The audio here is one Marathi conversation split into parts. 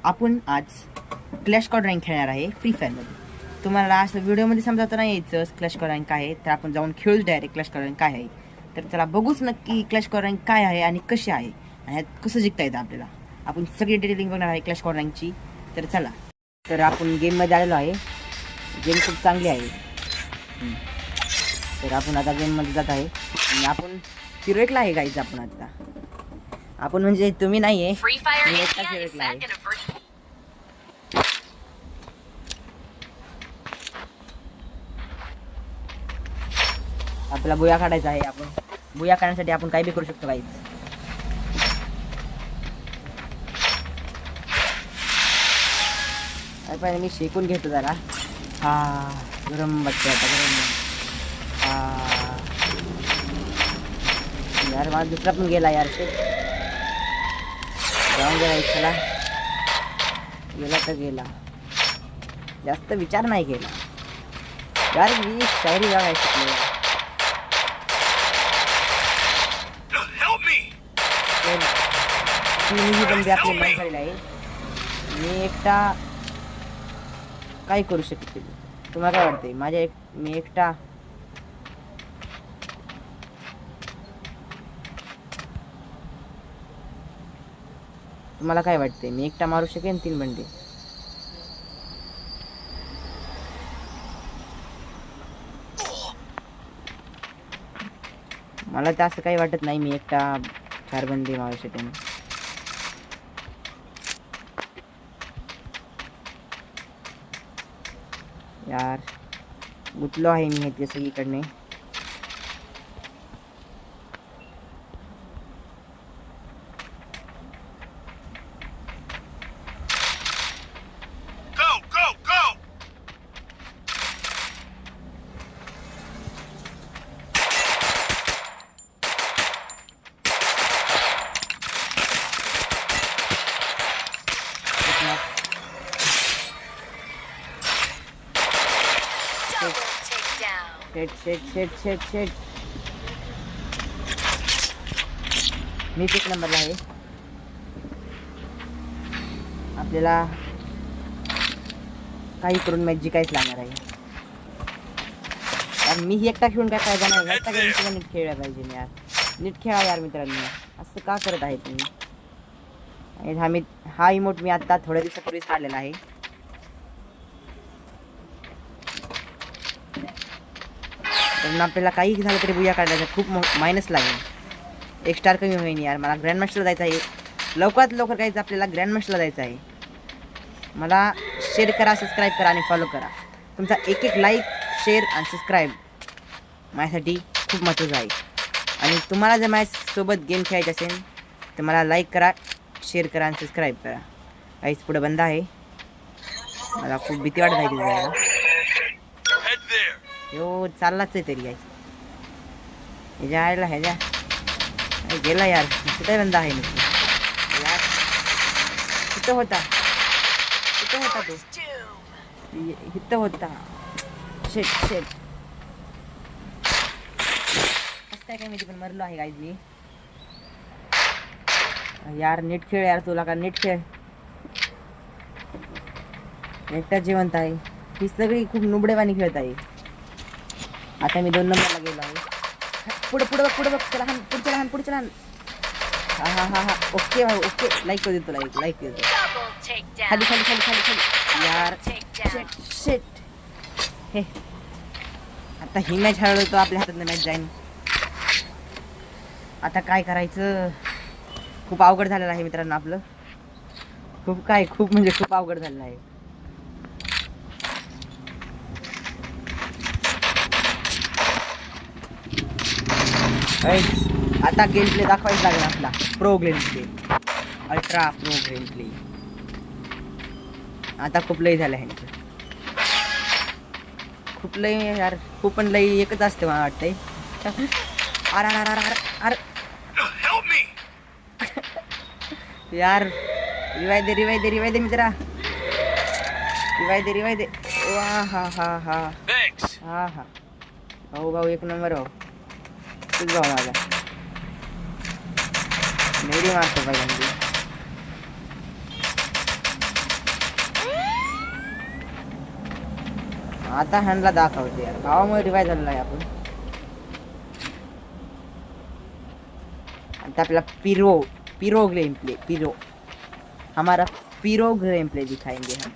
आपण आज क्लॅश स्क्वॉड रँक खेळणार आहे फ्री फायरमध्ये. तुम्हाला असं व्हिडिओमध्ये समजावतं नाही यायचं क्लॅश स्क्वॉड रँक काय आहे, तर आपण जाऊन खेळूच डायरेक्ट क्लॅश स्क्वॉड रँक काय आहे. तर चला बघूच नक्की क्लॅश स्क्वॉड रँक काय आहे आणि कशी आहे आणि ह्यात कसं जिंकता येतं आपल्याला. आपण सगळी डिटेलिंग बघणार आहे क्लॅश स्क्वॉड रँकची. तर चला, तर आपण गेममध्ये आलेलो आहे. गेम खूप चांगली आहे. तर आपण आता गेममध्ये जात आहे आणि आपण हिरोईकला आहे गाईज. आपण आता आपण म्हणजे तुम्ही नाही आहे, मी एकटाच हिरोईकला आहे. आपल्याला बुया काढायचा आहे. आपण बुया काढण्यासाठी आपण काही बी करू शकतो गाईज. पहिले मी शेकून घेतो जरा. हा गरम बघते आता, गरम. यार मला दुसरा पण गेला यार. जाऊन गेला इच्छाला, गेला तर गेला, जास्त विचार नाही केला यार. मी शायरी बघायला शिकलो. तिन्ही बंदे आपले मन झालेले आहे. मी एकटा काय करू शकते? तुम्हाला काय वाटते? मी एकटा तुम्हाला काय वाटते? मी एकटा मारू शकेन 3 बंडे? मला तर असं काही वाटत नाही मी एकटा 4 बंदे मारू शकेन. यार गुतलो आहे मी इथे सगळीकडने. शेट मी 1 नंबरला आहे. आपल्याला काही करून मॅच जिकायच लागणार आहे. यार मी ही एकटा खेळून काय फायदा नाही. ह्याचा गेम तुला नीट खेळला पाहिजे यार. नीट खेळा यार मित्रांनो. असं का करत आहे तुम्ही? हा इमोट मी आता थोड्या दिवसापूर्वीच काढलेला आहे. पण आपल्याला काही झालं तरी बुया काढायचा. खूप मायनस लागेल. 1 स्टार कमी होईन यार. मला ग्रँड मास्टरला जायचं आहे. लवकरात लवकर जायचं आपल्याला. ग्रँड मास्टरला जायचं आहे. मला शेअर करा, सबस्क्राईब करा आणि फॉलो करा. तुमचा एक लाईक, शेअर आणि सबस्क्राईब माझ्यासाठी खूप महत्त्वाचं आहे. आणि तुम्हाला जर माझ्यासोबत गेम खेळायचे असेल तर मला लाईक करा, शेअर करा आणि सबस्क्राईब करा. काहीच पुढं बंद आहे. मला खूप भीती वाटत आहे तिथे जायला. यो चाललाच आहे तरी आहे. ह्याच्या गेला यार. कुठे बंद आहे यार? कुठं होता तो? इथं होता. शेट असं काय मी पण मरलो आहे गाईज मी. यार नीट खेळ यार. तुला का नीट खेळ? एकटा जिवंत आहे. ही सगळी खूप नुबडेवाणी खेळत आहे. आता मी 2 नंबरला गेलो आहे. पुढे बघ. चला हान, पुढे चला. हा ओके भाऊ, ओके. लाईक कर देतो, लाईक कर देतो. खाली यार. शेट हे आता ही मॅच हरवलं तर आपल्या हातात मॅच जाईन. आता काय करायचं? खूप अवघड झालेलं आहे मित्रांनो आपलं. खूप म्हणजे खूप अवघड झालेलं आहे. आता गेम प्ले दाखवायचा लागेल आपला. Pro game play, ultra pro game play. आता खूप लई झालं आहे. खूप लई यार. खूप पण लई एकच असते मला वाटतंय. अरे यार रिवाय दे मित्रा. रिवाय दे. हा भाऊ 1 नंबर भाऊ. तुझ भाऊ माझा मेरी मारतो पाहिजे. आता ह्यांना दाखवते यार, भावामुळे रिवाय झालेला आहे आपण. आता आपला पिरो पिरो गेम प्ले, पिरो हमारा पिरो गेम प्ले दिखाएंगे हम.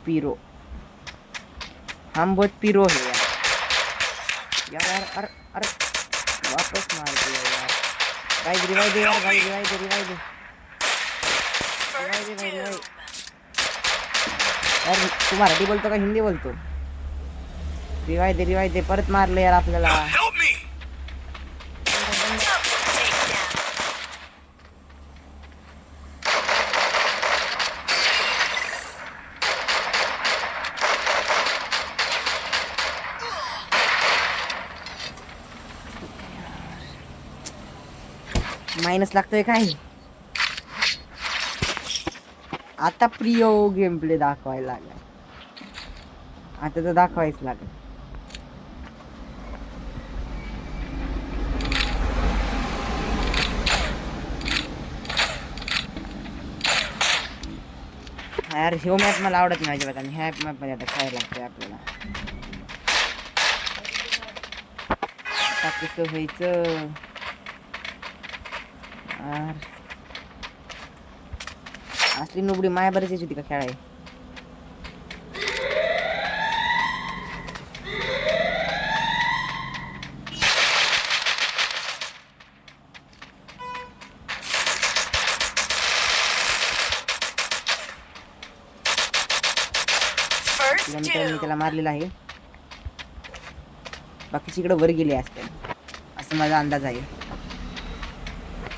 पिरो हम बहुत पिरो है यार. यार यार अरे अरे वापस मार दिया यार. भाई रिवाइव दे यार, भाई रिवाइव दे, रिवाइव दे, रिवाइव दे भाई, रिवाइव. यार तू मराठी बोलतो का हिंदी बोलतो? रिवाइव दे, रिवाइव दे. परत मारलं यार आपल्याला. मायनस लागतोय काय? आता प्रियो गेम प्ले दाखवायला लागला. आता तर दाखवायच लागेल. यार ह्यो मॅप मला आवडत नाही अजिबात, आणि ह्या मॅप मध्ये आता खेळायला लागतंय आपल्याला. आता कसं व्हायचं यार? असली नोबडी माया बरेच यायची होती का खेळाय? मी त्याला मारलेला आहे. बाकीची इकडे वर गेले असते असं माझा अंदाज आहे.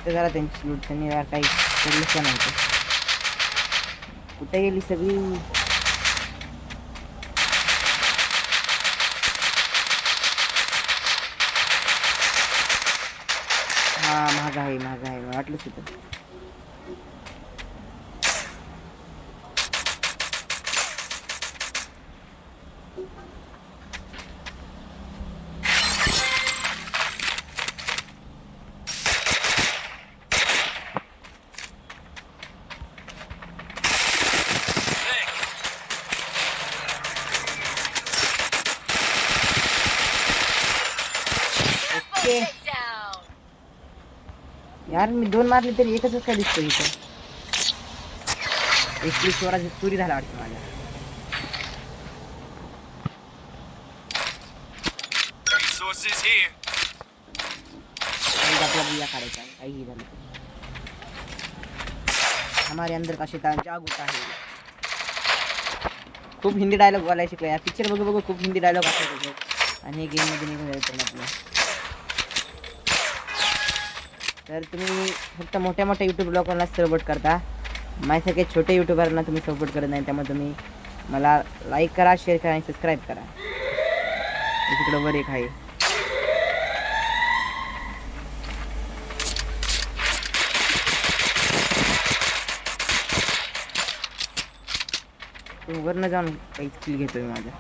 तर जरा त्यांची लूट त्यांनी काही केलंच नव्हतं. कुठे गेली सगळी? हा महाग आहे, महाग आहे, वाटलंच होतं. यार मी दोन मारले तरी एकच काय दिसतो इथं. एक चोरी झाला वाटतं माझ्या. आपला बुया काढायचा आहे, काही झालं. हमारे अंदर का शैतान जाग उठा है. खूप हिंदी डायलॉग बोलायला शिकलो या पिक्चर बघू बघू. खूप हिंदी डायलॉग असतात आणि गेम मध्ये निघून जायचं आपलं. तर तुम्ही फक्त मोठ्या मोठ्या यूट्यूब ब्लॉगरना सपोर्ट करता, माझ्यासारखे छोटे यूट्यूबरना तुम्ही सपोर्ट करत नाही. त्यामुळे तुम्ही मला लाईक करा, शेअर करा आणि सबस्क्राईब करा. तिकडं वर एक आहे. वरनं जाऊन काही स्किल घेतोय माझ्या.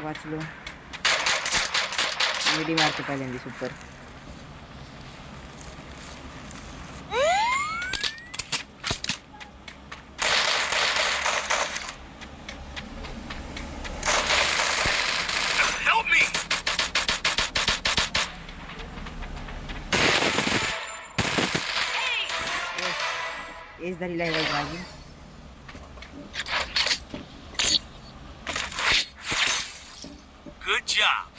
वाचलो मिडी मारतो पहिल्यांदा सुपर. एस झालेला आहे माझी. Good job.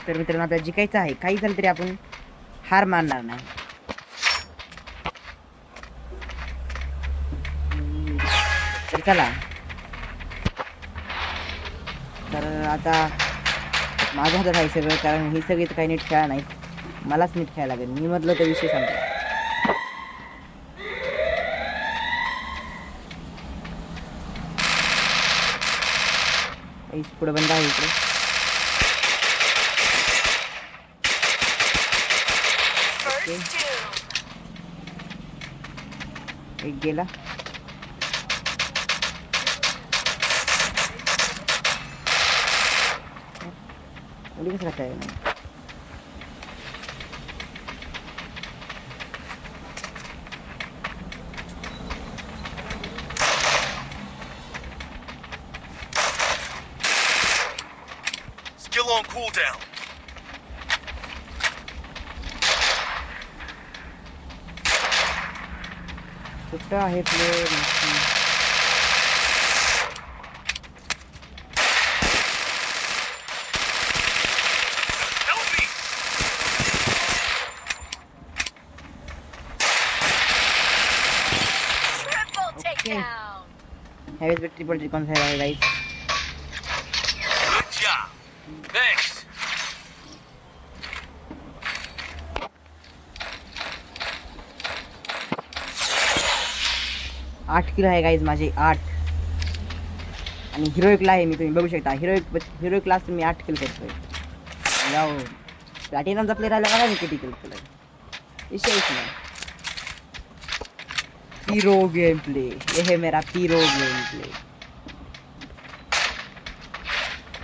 तर मित्रांनो आपल्याला जिकायचं आहे. काही झालं तरी आपण हार मानणार नाही. तर चला. तर आता माझ्या हातात आहे सगळं, कारण हे सगळे तर काही नीट खेळा नाहीत. मलाच नीट खेळायला लागेल. मी म्हटलं तर विषय सांगतो. पुढे बंद आहे इकडे. एक गेला. उडी कसं काय Still on cooldown. कुठं आहे player? Help me. Triple takedown. हॅवेज बॅटरी पण रिकॉन झाला आहे गाईज. Good job. Thanks. आठ किलो आहे गाईज माझे 8. आणि हिरोईकला आहे मी, तुम्ही बघू शकता. हिरोईक क्लास मी 8 किल करतोय. जाऊ प्लॅटिनमचा प्लेअर आला बघा मी किती किल केलं. विषयच नाही. पीरो गेम प्ले, ये है मेरा पीरो गेम प्ले.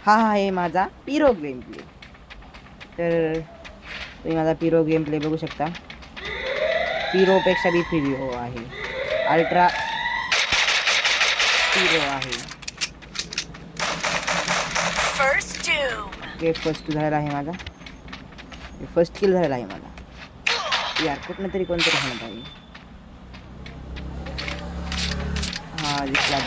हा आहे माझा पीरो गेम प्ले. तर तुम्ही माझा पीरो गेम प्ले बघू शकता. पीरोपेक्षा बी पीरो आहे. अल्ट्रा पीरो आहे. First doom. ओके फर्स्ट झालेला आहे माझा. फर्स्ट किल झालेला आहे माझा. यार कुठनं तरी कोणतरी म्हणत आहे. हा दिसला.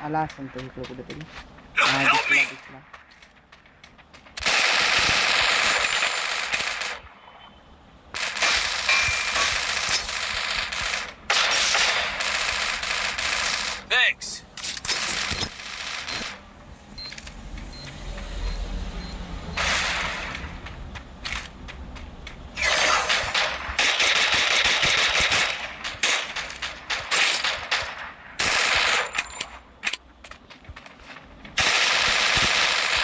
आला असेल तो इकडे कुठेतरी. हा दिसला. Thanks.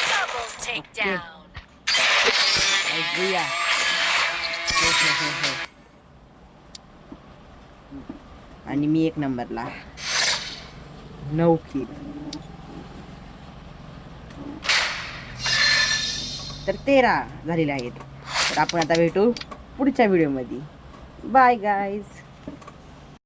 Double takedown. भैया आणि मी 1 नंबरला 9 किल. तर 13 झालेले आहेत. तर आपण आता भेटू पुढच्या व्हिडिओमध्ये. Bye guys.